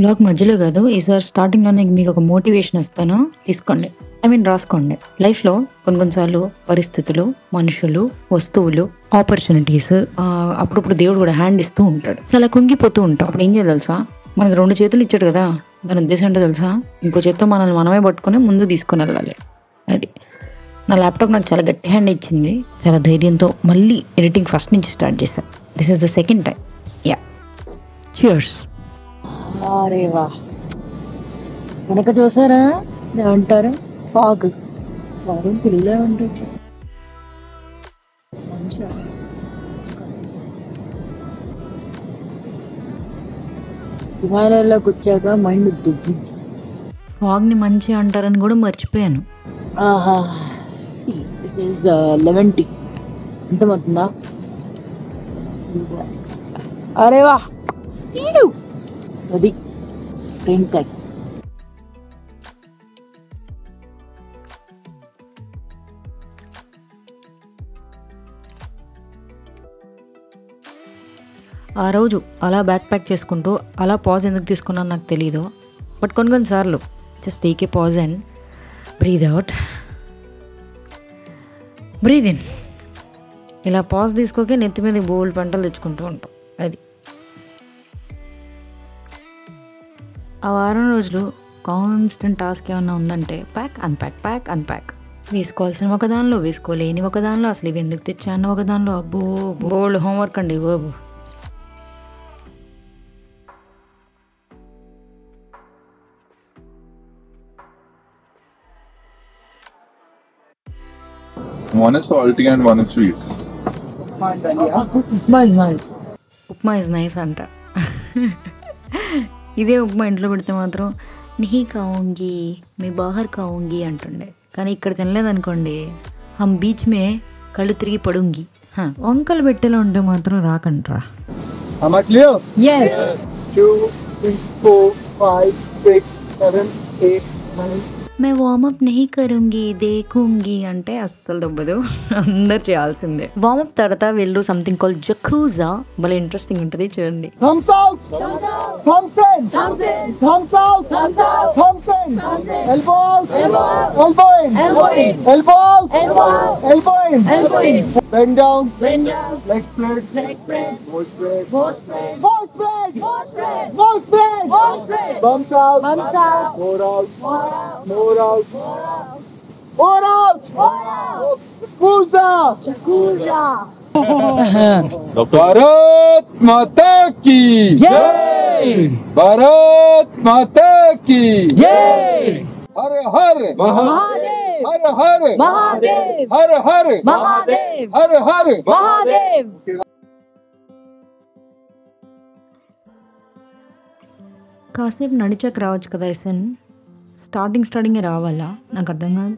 Blog మధ్యలో కాదు, ఈసారి స్టార్టింగ్లోనే మీకు ఒక మోటివేషన్ ఇస్తాను, తీసుకోండి. రాసుకోండి. లైఫ్లో కొన్నిసార్లు పరిస్థితులు, మనుషులు, వస్తువులు, ఆపర్చునిటీస్, అప్పుడప్పుడు దేవుడు కూడా హ్యాండ్ ఇస్తూ ఉంటాడు. చాలా కుంగిపోతూ ఉంటాం. అప్పుడు ఏం చేయాలి తెలుసా? మనకు 2 చేతులు ఇచ్చాడు కదా, దాని ఉద్దేశం ఏంటో తెలుసా? ఇంకో చేత్తో మనల్ని మనమే పట్టుకుని ముందు తీసుకుని వెళ్ళాలి. అది నా ల్యాప్టాప్ నాకు చాలా గట్టి హ్యాండ్ ఇచ్చింది. చాలా ధైర్యంతో మళ్ళీ ఎడిటింగ్ ఫస్ట్ నుంచి స్టార్ట్ చేశాను. This is the second time. Yeah, cheers. అరే వా, వెనక చూసారా ఏమంటారు? ఫాగ్. ఫాగ్ తెలుగులో ఏమంటారు? మంచిగా హిమాలయాల్లోకి వచ్చాక మైండ్ దుబ్బి. ఫాగ్ని మంచి అంటారని కూడా మర్చిపోయాను. ఆహా, దిస్ ఈజ్ లెమన్ టీ. ఎంత అవుతుందా? అరే వా, అది డ్రీమ్ సైడ్. ఆ రోజు అలా బ్యాక్ ప్యాక్ చేసుకుంటూ అలా పాజ్ ఎందుకు తీసుకున్నాను నాకు తెలీదు. బట్ కొన్నిసార్లు just take a pause and breathe out, breathe in. ఇలా పాజ్ తీసుకోకే నెత్తి మీద బోల్డ్ పంటలు తెచ్చుకుంటూ ఉంటాం. అది ఆ వారం రోజులు కాన్స్టెంట్ టాస్క్ ఏమన్నా ఉందంటే ప్యాక్ అన్ప్యాక్, ప్యాక్ అన్ప్యాక్. వేసుకోవాల్సిన ఒకదానిలో, వేసుకోలేని ఒకదానిలో, అసలు ఇవి ఎందుకు తెచ్చాను ఒకదానిలో. అబ్బో, బోల్డ్ హోంవర్క్ అండి బాబు. One is salty and one is sweet. Upma is nice అంట. ఇదే ఉప్మా ఇంట్లో పెడితే మాత్రం నిహి కావుంగి మీ బాహర్ కావుంగి అంటుండే. కానీ ఇక్కడ తినలేదనుకోండి, హమ్ బీచ్ మే కళ్ళు తిరిగి పడుంగి. వంకలు పెట్టేలా ఉంటే మాత్రం రాకండ్రా. Yes. 2, 3, 4, 5, 6, 7, 8, 9. మే వార్మప్ నహీ కరుంగి దేఖూంగి అంటే అస్సలు దొబ్బదు, అందరు చేయాల్సిందే. వార్మప్ తర్వాత వెళ్ళు సంథింగ్ కాల్ జకూజా. భలే ఇంట్రెస్టింగ్ ఉంటుంది, చూడండి. Thumbs out! Thumbs out! Thumbs in! Thumbs in! Thumbs out! Thumbs out! Thumbs in! Thumbs in! Elbow out! Elbow out! Elbow in! Elbow in! Elbow out! Elbow out! Elbow in! Elbow in! Bend down! Bend down! Leg spread! Leg spread! More spread! More spread! More spread! More spread! More spread! More spread! Bumps out! Bumps out! More out! More out! More out! More out! More out! More out! Jacuzza! Jacuzza! Bharat माता की जय! भारत माता की जय! हर हर महादेव! हर हर महादेव! हर हर महादेव! हर हर महादेव! కాసేపు నడిచాక రావచ్చు కదా SN. స్టార్టింగే రావాలా? నాకు అర్థం కాదు.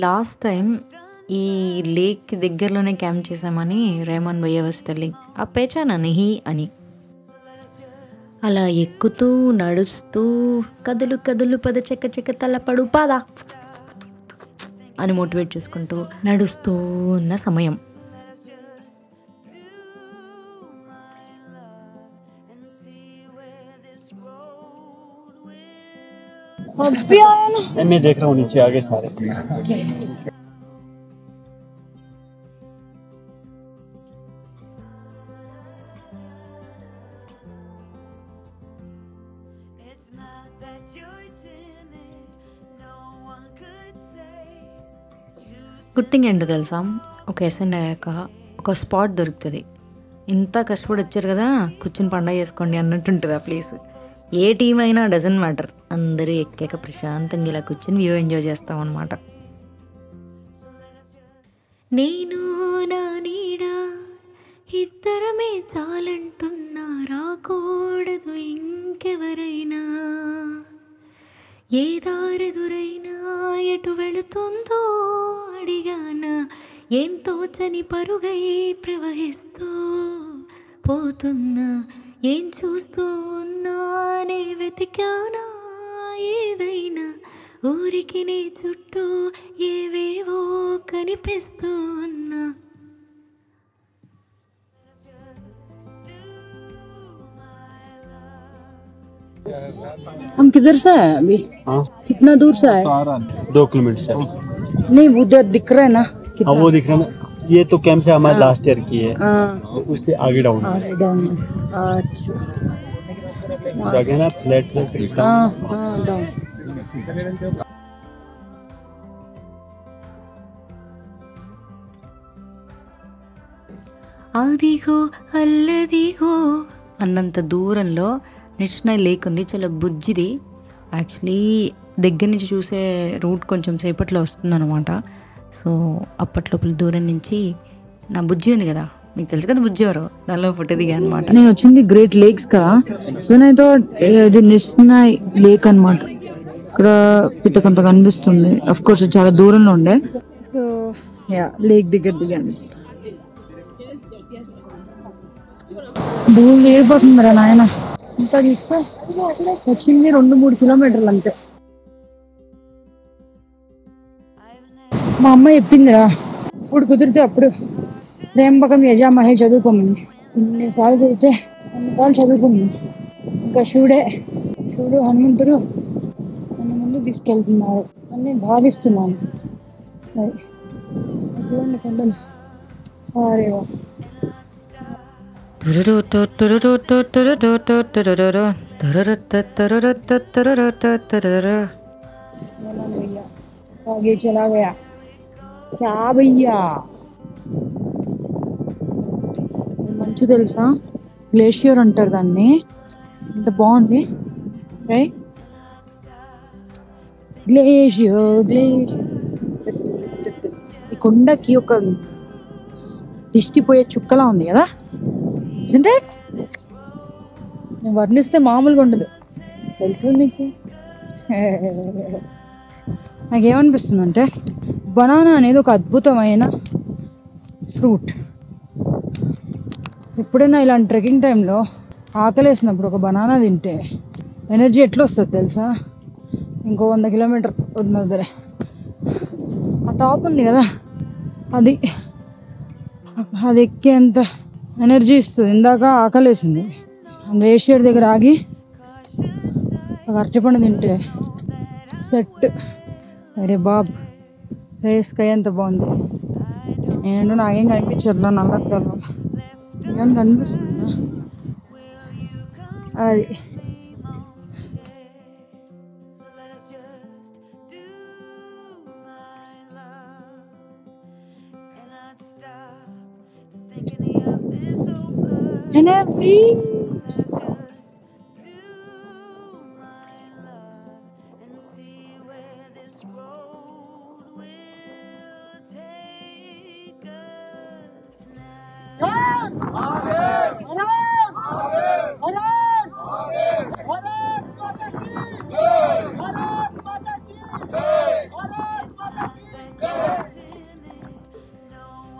లాస్ట్ టైం ఈ లేక్ దగ్గరలోనే క్యాంప్ చేసామని రేమన్ భయ్య వాస్ టెల్లింగ్. ఆ పేచానా నిహి అని. అలా ఎక్కుతూ నడుస్తూ కదులు కదులు పద చెక్క చెక్క తలపడు పద అని మోటివేట్ చేసుకుంటూ నడుస్తూ ఉన్న సమయం. मैं देख रहा हूँ नीचे आगे सारे. గుడ్ థింగ్ ఏంటో తెలుసా, ఒక ఎస్ఎన్ అయ్యాక ఒక స్పాట్ దొరుకుతుంది. ఇంత కష్టపడి వచ్చారు కదా, కూర్చుని పండగ చేసుకోండి అన్నట్టుంటుంది ఆ ప్లేస్. ఏ టీం అయినా డజంట్ మ్యాటర్, అందరూ ఎక్కాక ప్రశాంతంగా ఇలా కూర్చొని వ్యూ ఎంజాయ్ చేస్తాం అన్నమాట. నేను నా నీడా ఇద్దరమే చాలంటున్నా, రాకూడదు ఇంకెవరైనా, ఏ దారెదురైనా ఎటు వెళుతుందో అడిగానా, ఏం తోచని పరుగై ప్రవహిస్తూ పోతున్నా, ఏం చూస్తూ ఉన్నానే వెతికానా ఏదైనా ఊరికి నీ చుట్టూ ఏవేవో కనిపిస్తూ ఉన్నా. हम किधर से है अभी? कितना दूर से है? 2 किलोमीटर से। नहीं उधर दिख रहा है ना कितना? हाँ वो दिख रहा है। ये तो कैंप से हमारे लास्ट ईयर की है, तो उससे आगे डाउन है। डाउन। अच्छा उससे आगे ना फ्लैट हाँ डाउन। అదిగో అల్లదిగో అన్నంత దూరంలో నిష్ణ లేక్ ఉంది. చాలా బుజ్జిది. యాక్చువల్లీ దగ్గర నుంచి చూసే రూట్ కొంచెం సేపట్లో వస్తుందన్నమాట. సో అప్పట్లోపల దూరం నుంచి నా బుజ్జి ఉంది కదా, మీకు తెలుసు కదా బుజ్జి ఎవరు, దానిలో ఫోటో దిగా అనమాట. నేను వచ్చింది గ్రేట్ లేక్స్ కా. సో నేను ఇది నిష్ణ లేక్ అనమాట. ఇక్కడ పిత్తకంత కనిపిస్తుంది. అఫ్ కోర్స్ చాలా దూరంలో ఉండే. సో యా లేక్ దగ్గర దిగాను. భూమి ఏడిపోతుందిరా నాయన. ఇంకా చూస్తే వచ్చింది 2-3 కిలోమీటర్లు అంతే. మా అమ్మ చెప్పిందిరా, ఇప్పుడు కుదిరితే అప్పుడు ప్రేమకం యజామహే చదువుకోమని. ఇన్నిసార్లు కుదిరితే అన్నిసార్లు చదువుకోమని. ఇంకా శివుడు హనుమంతుడు నన్ను ముందుకు తీసుకెళ్తున్నారు అని నేను భావిస్తున్నాను. అది చూడండి కొండలు. అరేవా आगे चला गया क्या भैया. మంచు తెలుసా, గ్లేషియర్ అంటారు దాన్ని. ఎంత బాగుంది రైట్. గ్లేషియర్ ఈ కొండకి ఒక దిష్టిపోయే చుక్కలా ఉంది కదా. అంటే నేను వర్ణిస్తే మామూలుగా ఉండదు తెలుసు మీకు. నాకేమనిపిస్తుంది అంటే బనానా అనేది ఒక అద్భుతమైన ఫ్రూట్. ఎప్పుడైనా ఇలాంటి ట్రెక్కింగ్ టైంలో ఆకలేసినప్పుడు ఒక బనానా తింటే ఎనర్జీ ఎట్లా వస్తుంది తెలుసా. ఇంకో 100 కిలోమీటర్ వద్దులే. ఆ టాప్ ఉంది కదా, అది ఎక్కేంత ఎనర్జీ ఇస్తుంది. ఇందాక ఆకలేసింది, గ్లేషియర్ దగ్గర ఆగి ఒక అరటిపండు తింటే సెట్. అరే బాబ్, రేస్ కై ఎంత బాగుంది. నేను నాకేం కనిపించట్లా, నల్లగా ఏం కనిపిస్తుందా అది. And every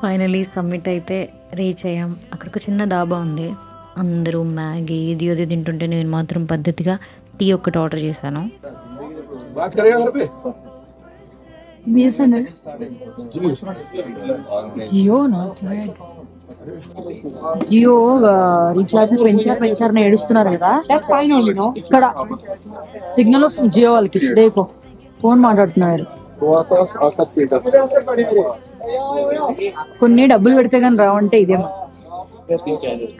ఫైనలీ సమ్మిట్ అయితే రీచ్ అయ్యాం. అక్కడికి చిన్న డాబా ఉంది. అందరూ మ్యాగీ ఇది అది తింటుంటే నేను మాత్రం పద్ధతిగా టీ ఒకటి ఆర్డర్ చేశాను. జియో రీఛార్జ్ పెంచారని ఏడుస్తున్నారు కదా. ఇక్కడ సిగ్నల్ వస్తుంది జియో వాళ్ళకి. దేకో ఫోన్ మాట్లాడుతున్నారు. కొన్ని డబ్బులు పెడితే కానీ రావంటే ఇదేమో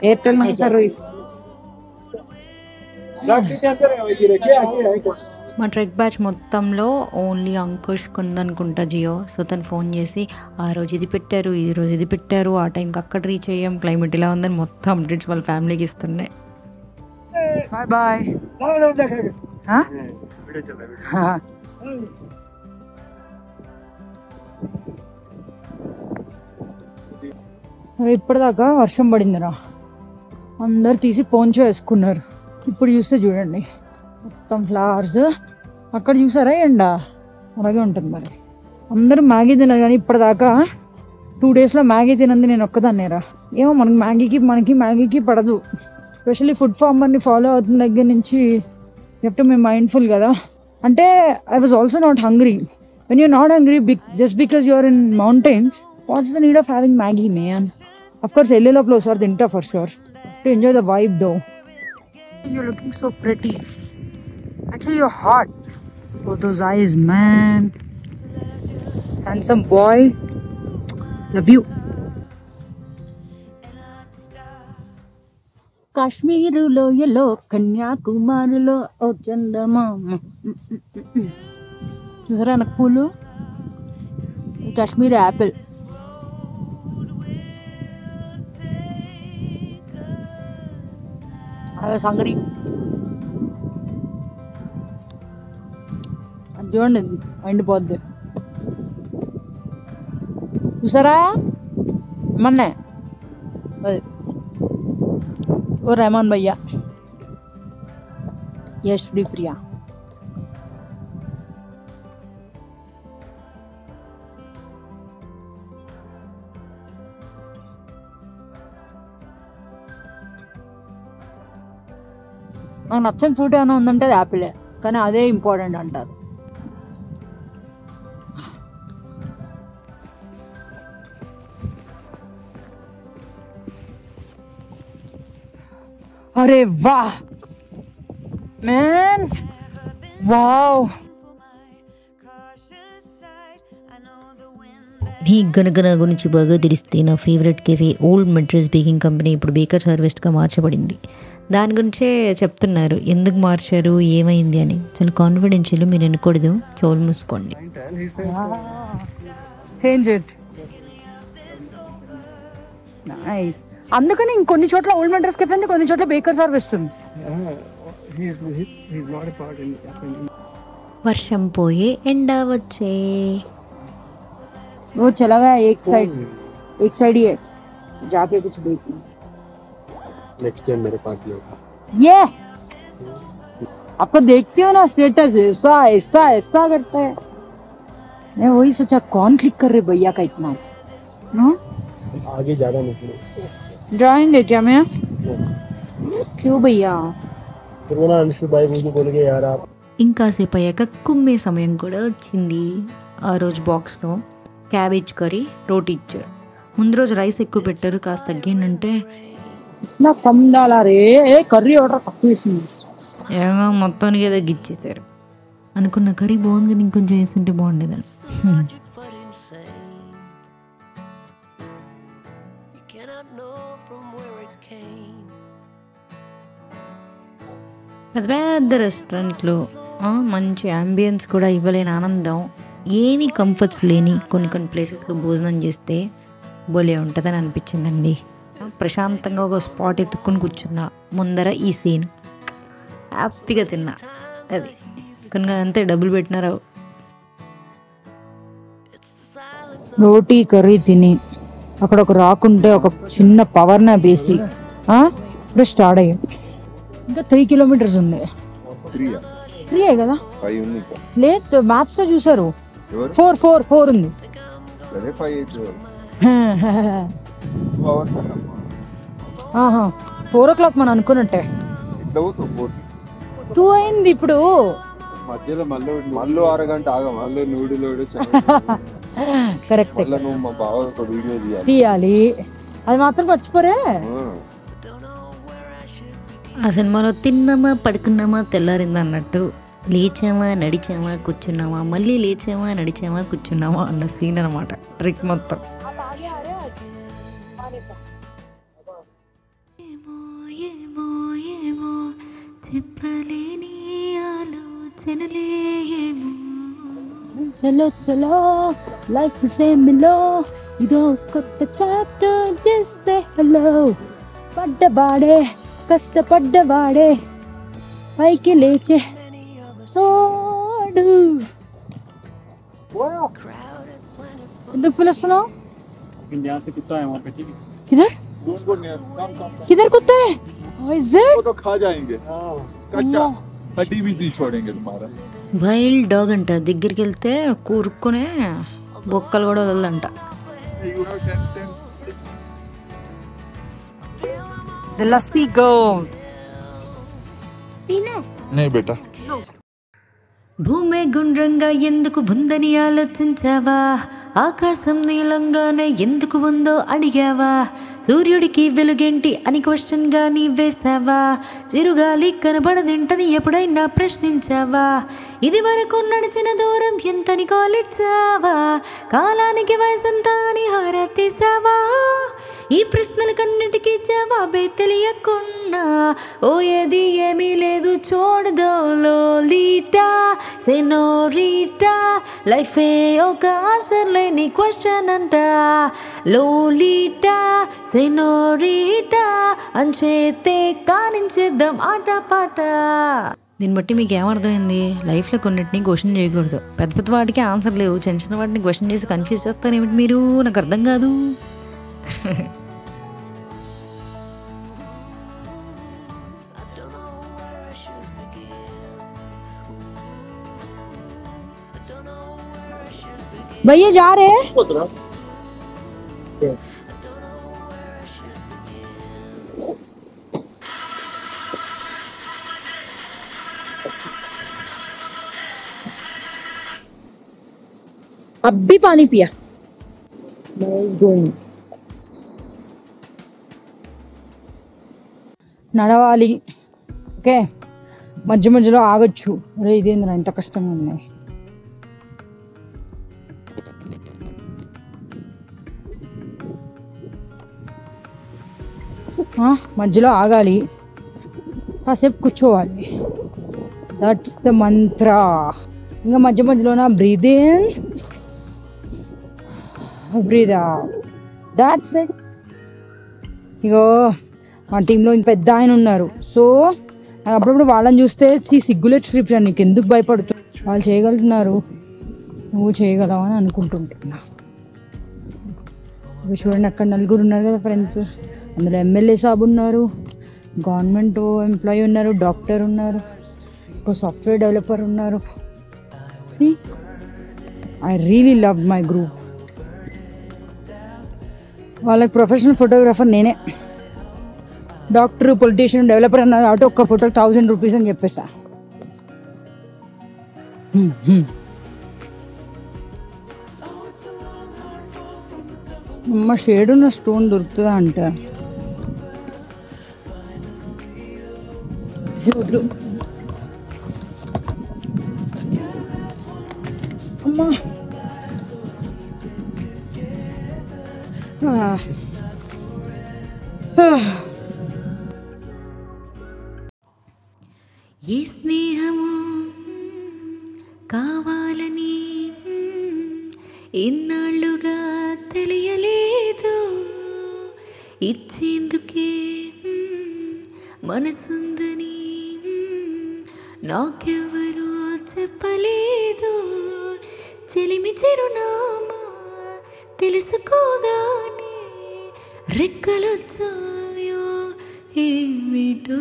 ఎయిర్టెల్ నాకు సర్వీస్. మా ట్రెక్ బ్యాచ్ మొత్తంలో ఓన్లీ అంకుష్ కొందనుకుంటా జియో. సో తను ఫోన్ చేసి ఆ రోజు ఇది పెట్టారు, ఈ రోజు ఇది పెట్టారు, ఆ టైంకి అక్కడ రీచ్ అయ్యాం, క్లైమేట్ ఇలా ఉందని మొత్తం అప్డేట్స్ వాళ్ళ ఫ్యామిలీకి ఇస్తున్నాయి. Bye bye. ఇప్పటిదాకా వర్షం పడిందిరా, అందరు తీసి పోంచో వేసుకున్నారు. ఇప్పుడు చూస్తే చూడండి మొత్తం ఫ్లవర్స్. అక్కడ చూసారా ఎండ, అలాగే ఉంటుంది. మరి అందరూ మ్యాగీ తిన్నారు కానీ ఇప్పటిదాకా 2 డేస్లో మ్యాగీ తినంది నేను ఒక్కదాన్నేరా. ఏమో మనకి మ్యాగీకి పడదు. స్పెషల్లీ ఫుడ్ ఫార్మర్ని ఫాలో అవుతున్న దగ్గర నుంచి you have to be mindful కదా. అంటే I was also not hungry. When you're not hungry just because you're in mountains, what's the need of having Maggi man? Of course వెళ్ళే లోపల ఒకసారి తింటా for sure to enjoy the vibe though. You're looking so pretty. Actually, you're hot. Oh, those eyes, man. Handsome boy. Love you. Kashmir లోయలో కన్యాకుమారిలో ఓ చందమామ. చూసారా నాకు పూలు? Kashmir Apple. అదే సంగడి. అది చూడండి ఎండిపోద్ది. చూసారా మొన్నే అది ఓ రెహమాన్ భయ్యా, యశ్ ప్రియా. నాకు నచ్చని ఫ్రూట్ ఏమైనా ఉందంటే అది యాపిలే, కానీ అదే ఇంపార్టెంట్ అంటారు. అరే వా మ్యాన్, వావ్. మీ గనగన గురించి బాగా తెలిస్తే నా favourite cafe old Madras baking company ఇప్పుడు బేకర్ సర్వీస్గా మార్చబడింది. దాని గురించే చెప్తున్నారు, ఎందుకు మార్చారు ఏమైంది అని. చాలా కాన్ఫిడెన్షియల్, మీరు ఎన్నుకూడదు, చెవులు మూసుకోండి. Change it. నైస్. అందుకని ఇంకొన్ని చోట్ల ఓల్డ్ మెడ్రాస్ కెఫే ఉంది, కొన్ని చోట్ల బేకర్ సర్వీస్ ఉంది. వర్షం పోయే ఎండ వచ్చే. वो चला गया एक साइड ही है, जाके कुछ देखना. नेक्स्ट टाइम मेरे पास भी होगा. ये आपको देखती हो ना स्टेटस ऐसा ऐसा ऐसा करता है. मैं वही सोचा कौन क्लिक कर रहे भैया का इतना. आगे ज्यादा निकले जाएंगे क्या मैं? क्यों भैया? फिर वो ना अंशु भाई मुझे बोल गए यार आप. ఇంకాసేపు అయ్యాక కుమ్మే సమయం కూడా వచ్చింది. ఆ రోజు బాక్స్లో క్యాబేజ్ కర్రీ, రోటీ ఇచ్చారు. ముందు రోజు రైస్ ఎక్కువ పెట్టారు, కాస్త తగ్గిందంటే నాకు కమ్ డాలా రే, కర్రీ ఆర్డర్ తక్కువ వేసింది. ఏమో మొత్తానికి ఏదో గిచ్చేసారు. అనుకున్న కర్రీ బాగుంది కదా, ఇంకొంచెం వేస్తుంటే బాగుండేదని. పెద్ద పెద్ద రెస్టారెంట్లు మంచి అంబియన్స్ కూడా ఇవ్వలేని ఆనందం, ఏమీ కంఫర్ట్స్ లేని కొన్ని ప్లేసెస్లో భోజనం చేస్తే భలే ఉంటుందని అనిపించిందండి. ప్రశాంతంగా ఒక స్పాట్ ఎత్తుక్కొని కూర్చున్నా, ముందర ఈ సీన్ హ్యాపీగా తిన్నా. అది కనుక అంతే, డబ్బులు పెట్టినారు. రోటీ కర్రీ తిని అక్కడ ఒక రాకుంటే ఒక చిన్న పవర్ నా బేసి ఇప్పుడు స్టార్ట్ అయ్యాం. ఇంకా 3 kilometers ఉంది. 3 కదా? లేదు, మ్యాప్స్ లో చూసారు 4 ఉంది. 4 o'clock మనం అనుకున్నట్టే 2 అయింది ఇప్పుడు. మధ్యలో మళ్ళీ అరగంట ఆగా, మళ్ళీ నూడిలోడు కరెక్ట్. నువ్వు మా బావ ఒక వీడియో తీయాలి, అది మాత్రం మర్చిపోరే. ఆ సినిమాలో తిన్నామా పడుకున్నామా తెల్లారిందా అన్నట్టు, లేచామా నడిచామా కూర్చున్నామా, మళ్ళీ లేచామా నడిచామా కూర్చున్నామా అన్న సీన్ అనమాట ట్రిక్ మొత్తం. చెప్పలేని ఆలోచనలే ఏమో, చలో చలో లైఫ్ సేమిలో ఇదో కొత్త చాప్టర్, చేస్తే హలో. పడ్డవాడే కష్టపడ్డవాడే పైకి లేచే తోడు. ఎందుకు పిలుస్తున్నావు? किधर किधर कुत्ता है? वो तो खा जाएंगे, कच्चा हड्डी भी नहीं छोड़ेंगे तुम्हारा. వైల్డ్ డాగ్ అంట, దగ్గరికి వెళ్తే కూరుక్కునే బొక్కలు కూడా వదలదంట. The lassi girl. नहीं बेटा భూమి గుండ్రంగా ఎందుకు ఉందని ఆలోచించావా? ఆకాశం నీలంగానే ఎందుకు ఉందో అడిగావా? సూర్యుడికి వెలుగేంటి అని క్వశ్చన్గా నీ వేసావా? చిరుగాలి కనబడదేంటని ఎప్పుడైనా ప్రశ్నించావా? ఇది వరకు నడిచిన దూరం ఎంతని కాలిచ్చావా? కాలానికి వయసంత అని హారా తీసావా? ఈ ప్రశ్నలకన్నిటికీ జవాబే తెలియకుండా ఓ ఏది ఏమీ లేదు చూడదో లోలీటా సెనోరీటా. లైఫే ఒక ఆన్సర్ లేని క్వశ్చన్ అంట. లోలీటా సెనోరీటా అంచేతే కానించేద్దాం ఆట పాట. దీన్ని బట్టి మీకు ఏమర్థమైంది? లైఫ్లో కొన్నిటిని క్వశ్చన్ చేయకూడదు. పెద్ద పెద్ద వాటికి ఆన్సర్ లేవు, చిన్న చిన్న వాటిని క్వశ్చన్ చేసి కన్ఫ్యూజ్ చేస్తారేమిటి మీరు? నాకు అర్థం కాదు. भैया जा रहे हैं? अब भी पानी पिया. నడవాలి. ఓకే, మధ్య మధ్యలో ఆగొచ్చు. అరే ఇదేంద్రా ఇంత కష్టంగా ఉన్నాయి. మధ్యలో ఆగాలి, కాసేపు కూర్చోవాలి. That's the mantra. ఇంకా మధ్య మధ్యలోన breathe in breathe out. That's it. ఇగో మా టీంలో ఇంక పెద్ద ఆయన ఉన్నారు. సో అప్పుడప్పుడు వాళ్ళని చూస్తే సిగ్గులేట్ స్క్రిప్ట్ అని నీకు ఎందుకు భయపడుతుంది? వాళ్ళు చేయగలుగుతున్నారు, నువ్వు చేయగలవు అని అనుకుంటుంటున్నా. చూడండి అక్కడ నలుగురు ఉన్నారు కదా ఫ్రెండ్స్. అందులో ఎమ్మెల్యే సాబ్ ఉన్నారు, గవర్నమెంట్ ఎంప్లాయీ ఉన్నారు, డాక్టర్ ఉన్నారు, ఒక సాఫ్ట్వేర్ డెవలపర్ ఉన్నారు. So I really love my group. వాళ్ళకి ప్రొఫెషనల్ ఫోటోగ్రాఫర్ నేనే. డాక్టర్, పొలిటీషియన్, డెవలపర్ అన్నారు కాబట్టి ఒక్క ఫోటో 1000 రూపీస్ అని చెప్పేసా. అమ్మ షేడ్ ఉన్న స్టోన్ దొరుకుతుందా అంట. అమ్మా ఏ స్నేహము కావాలని ఇన్నాళ్ళుగా తెలియలేదు. ఇచ్చేందుకే మనసుందని నాకెవరూ చెప్పలేదు. చెలిమి చిరునామా తెలుసుకోగానే రెక్కలొచ్చాయో ఏమిటో.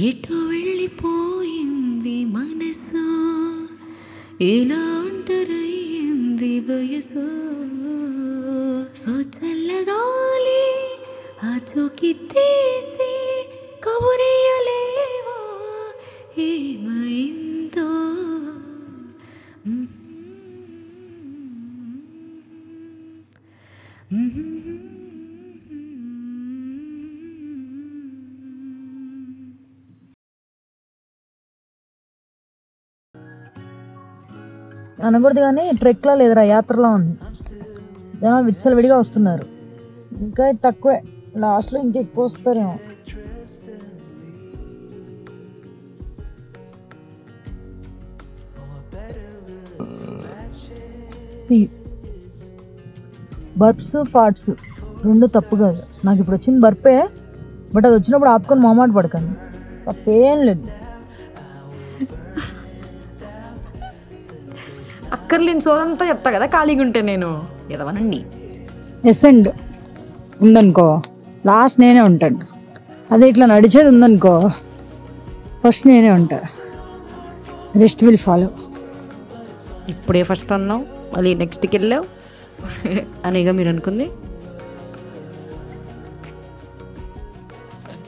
ఎటో వెళ్ళిపోయింది మనసు, ఇలా ఒంటరయ్యింది వయసు. ఓ చల్లగాలి ఆ చోకి తీసి కబురేయలేవా ఏమైందో. అనకూడదు కానీ ట్రెక్లా లేదురా, యాత్రలో ఉంది. జనాలు విచ్చలవిడిగా వస్తున్నారు. ఇంకా తక్కువే, లాస్ట్లో ఇంకా ఎక్కువ వస్తారేమో. బర్ప్స్ ఫాట్స్ రెండు తప్పు కాదు. నాకు ఇప్పుడు వచ్చింది బర్పే, బట్ అది వచ్చినప్పుడు ఆపుకొని మొహమాట పడకండి, తప్పేం లేదు. అక్కర్లేని సోదంతా చెప్తా కదా ఖాళీగా ఉంటే నేను ఎదవనండి. ఎసెండ్ ఉందనుకో లాస్ట్ నేనే ఉంటాను. అదే ఇట్లా నడిచేది ఉందనుకో ఫస్ట్ నేనే ఉంటా, రెస్ట్ విల్ ఫాలో. ఇప్పుడే ఫస్ట్ అన్నావు, మళ్ళీ నెక్స్ట్కి వెళ్ళావు అనేగా మీరు అనుకుంది.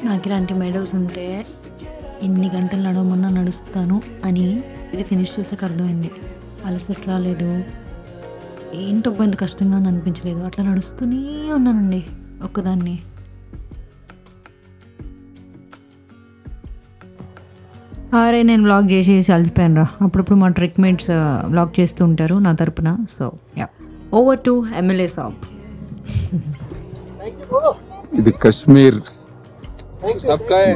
నాకు ఇలాంటి మెడోస్ ఉంటే ఎన్ని గంటలు నడవమన్నా నడుస్తాను అని ఇది ఫినిష్ చేసాక అర్థమైంది. అలసట రాలేదు, ఏంటో ఇంత కష్టంగా అని అనిపించలేదు. అట్లా నడుస్తూనే ఉన్నానండి ఒక్కదాన్ని. అరే నేను వ్లాగ్ చేసేసి అలసిపోయాను రా. అప్పుడప్పుడు మా ట్రిక్మేట్స్ వ్లాగ్ చేస్తూ ఉంటారు నా తరపున. So yeah, over to MLA saab. ఇది Kashmir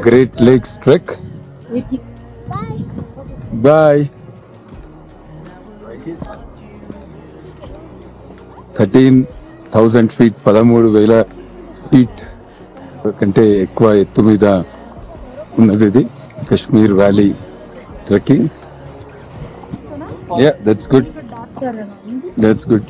great lakes trek. Bye. 13,000 feet 13,000 feet కంటే ఎక్కువ ఎత్తు మీద ఉన్నది ఇది Kashmir valley trekking. Yeah, that's good, that's good.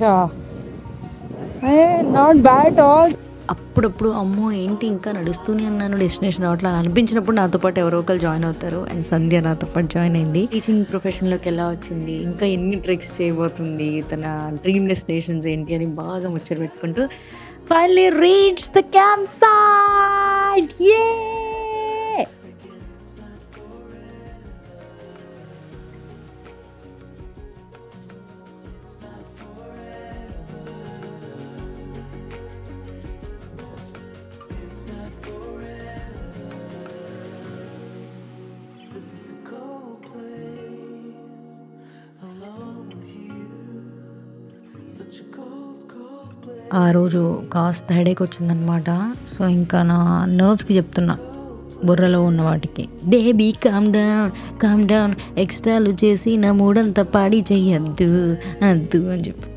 Not bad all. అప్పుడప్పుడు అమ్మో ఏంటి ఇంకా నడుస్తూనే ఉన్నాను డెస్టినేషన్ అట్లా అనిపించినప్పుడు నాతో పాటు ఎవరో ఒకరు జాయిన్ అవుతారు. అండ్ సంధ్య నాతో పాటు జాయిన్ అయింది. టీచింగ్ ప్రొఫెషన్లోకి ఎలా వచ్చింది, ఇంకా ఎన్ని ట్రెక్స్ చేయబోతుంది, తన డ్రీమ్ డెస్టినేషన్స్ ఏంటి అని బాగా ముచ్చట పెట్టుకుంటూ finally reach the camp site. Yay! ఆ రోజు కాస్త హెడేక్ వచ్చిందనమాట. సో ఇంకా నా నర్వ్స్కి చెప్తున్నా, బుర్రలో ఉన్న వాటికి, బేబీ కామ్ డౌన్, ఎక్స్ట్రాలు చేసి నా మూడంతా పాడి చెయ్యొద్దు అద్దు అని చెప్పి.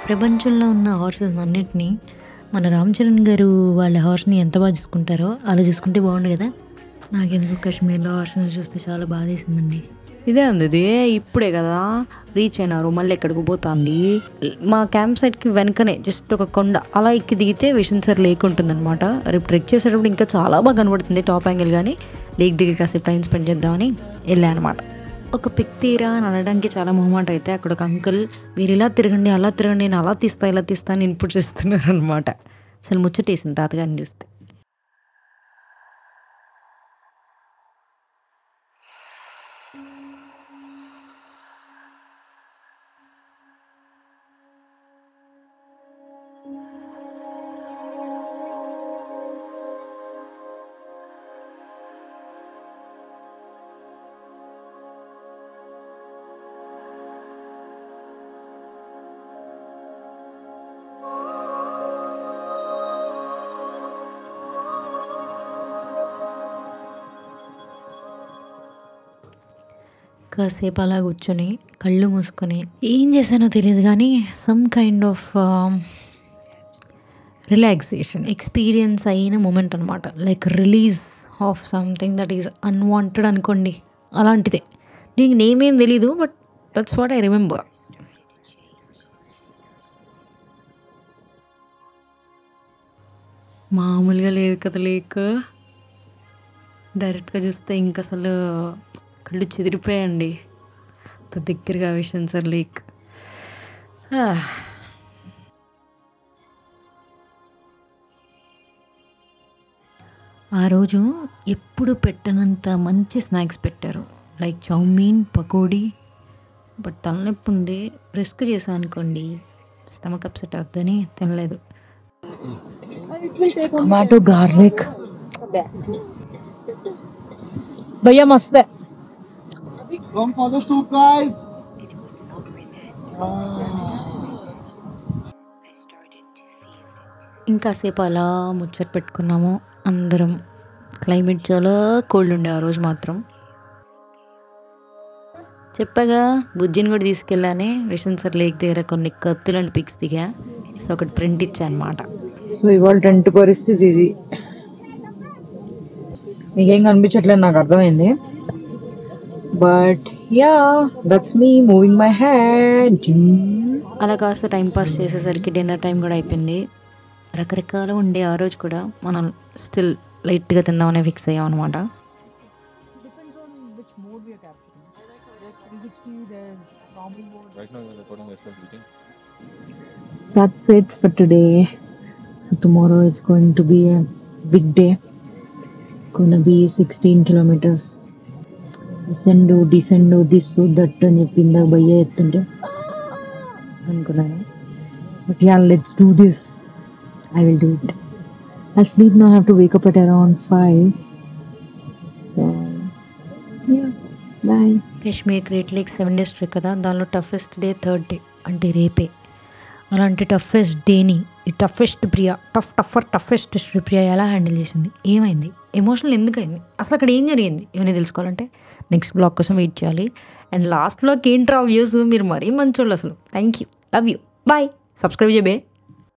ప్రపంచంలో ఉన్న హార్సెస్ అన్నిటినీ మన రామ్ చరణ్ గారు వాళ్ళ హార్స్ని ఎంత బాగా చూసుకుంటారో అలా చూసుకుంటే బాగుండు కదా. నాకెందుకు కాశ్మీర్లో హార్స్ని చూస్తే చాలా బాధ వేసిందండి. ఇదే ఉంది, ఇది ఇప్పుడే కదా రీచ్ అయినారు, మళ్ళీ ఎక్కడికి పోతుంది. మా క్యాంప్ సైట్కి వెనకనే జస్ట్ ఒక కొండ అలా ఎక్కి దిగితే విషన్సర్ లేక్ ఉంటుందన్నమాట. రేపు ట్రెక్ చేసేటప్పుడు ఇంకా చాలా బాగా కనబడుతుంది టాప్ యాంగిల్. కానీ లేక్ దిగి కాసేపు టైం స్పెండ్ చేద్దామని వెళ్ళా అనమాట. ఒక పిక్ తీరా అని అనడానికి చాలా మొహమాట అయితే అక్కడ ఒక అంకుల్ మీరు ఇలా తిరగండి అలా తిరగండి, నేను అలా తీస్తా ఇలా తీస్తా అని ఇన్పుట్ చేస్తున్నారు అనమాట. అసలు ముచ్చటేసింది తాతగారిని చూస్తే. కాసేపు అలా కూర్చొని కళ్ళు మూసుకొని ఏం చేశానో తెలియదు కానీ some kind of relaxation experience అయిన మూమెంట్ అనమాట. Like release of something that is unwanted అనుకోండి, అలాంటిదే. దీనికి నేమేం తెలీదు, but that's what I remember. మామూలుగా లేదు కదా లేక, డైరెక్ట్గా చూస్తే ఇంకా అసలు కళ్ళు చెదిరిపోయాయండి. దగ్గరగా విషన్సర్ లేక్. ఆ రోజు ఎప్పుడు పెట్టనంత మంచి స్నాక్స్ పెట్టారు. Like chow mein, pakodi. బట్ తలనొప్పి ఉంది, రిస్క్ చేశాను అనుకోండి, స్టమక్ అప్సెట్ అవుతుందని తినలేదు. టమాటో గార్లిక్ భయ్యా మస్తే. Come for the soup, guys. ఇంకాసేపు అలా ముచ్చట పెట్టుకున్నాము అందరం. క్లైమేట్ చాలా కోల్డ్ ఉండే ఆ రోజు మాత్రం. చెప్పగా బుజ్జిని కూడా తీసుకెళ్ళానే విషన్సర్ లేక్ దగ్గర కొన్ని కత్తులాంటి పిక్స్ దిగా. సో ఒకటి ప్రింట్ ఇచ్చా అనమాట. సో ఇవాళ టెంట్ పరిస్థితి ఇది. మీకేం కనిపించట్లేదు నాకు అర్థమైంది. But yeah that's me moving my hand. అలా కాస్త టైంపాస్ చేసేసరికి డిన్నర్ టైం కూడా అయిపోయింది. రకరకాల ఉండే ఆ రోజు కూడా మనం స్టిల్ లైట్గా తిందామనే ఫిక్స్ అయ్యాం అనమాట. Depends on which mode we are capturing. There's 360, there's normal mode. Right now you're recording yourself eating. That's it for today. So tomorrow it's going to be a big day. Gonna be 16 kilometers. Ascendo, descendo, this, so that అని చెప్పి ఇందాక భయ్య చెప్తుంటే అనుకున్నాను. But yeah, let's do this. I will do it. I'll sleep now. I have to wake up at around 5. So yeah, bye. Kashmir great lake 7 days trip కదా, దానిలో toughest day 3rd day అంటే రేపే. అలాంటి టఫెస్ట్ డేని ఈ toughest Priya ఎలా handle చేసింది, ఏమైంది, ఎమోషనల్ ఎందుకు అయింది, అసలు అక్కడ ఏం జరిగింది ఇవన్నీ తెలుసుకోవాలంటే నెక్స్ట్ బ్లాగ్ కోసం వెయిట్ చేయాలి. అండ్ లాస్ట్ బ్లాగ్ ఏంట్రా వ్యూస్, మీరు మరీ మంచోళ్ళు అసలు. Thank you, love you, bye. Subscribe చేయబే.